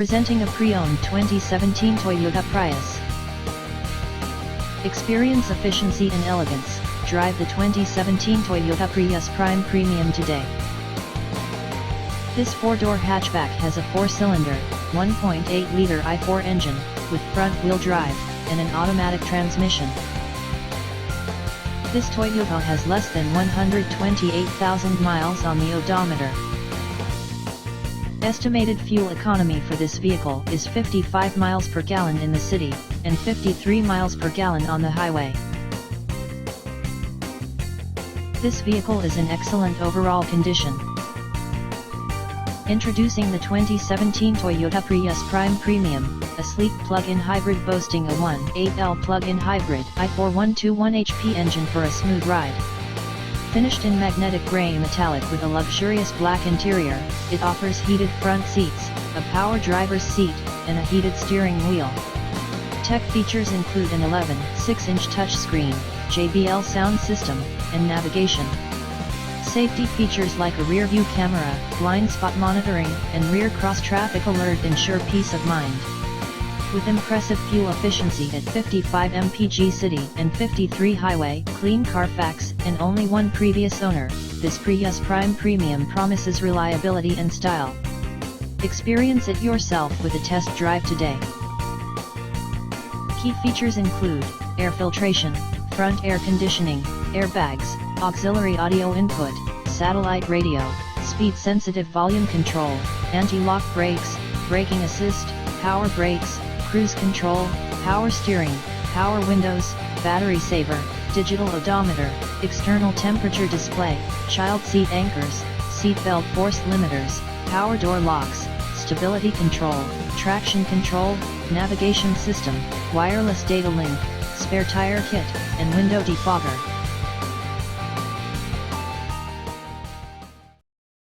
Presenting a pre-owned 2017 Toyota Prius. Experience efficiency and elegance. Drive the 2017 Toyota Prius Prime Premium today. This four-door hatchback has a four-cylinder, 1.8-liter i4 engine, with front-wheel drive, and an automatic transmission. This Toyota has less than 128,000 miles on the odometer. Estimated fuel economy for this vehicle is 55 miles per gallon in the city, and 53 miles per gallon on the highway. This vehicle is in excellent overall condition. Introducing the 2017 Toyota Prius Prime Premium, a sleek plug-in hybrid boasting a 1.8L plug-in hybrid i4 121 HP engine for a smooth ride. Finished in magnetic gray metallic with a luxurious black interior, it offers heated front seats, a power driver's seat, and a heated steering wheel. Tech features include an 11.6-inch touchscreen, JBL sound system, and navigation. Safety features like a rear-view camera, blind spot monitoring, and rear cross-traffic alert ensure peace of mind. With impressive fuel efficiency at 55 mpg city and 53 highway, clean Carfax, and only one previous owner, this Prius Prime Premium promises reliability and style. Experience it yourself with a test drive today. Key features include air filtration, front air conditioning, airbags, auxiliary audio input, satellite radio, speed-sensitive volume control, anti-lock brakes, braking assist, power brakes, cruise control, power steering, power windows, battery saver, digital odometer, external temperature display, child seat anchors, seat belt force limiters, power door locks, stability control, traction control, navigation system, wireless data link, spare tire kit, and window defogger.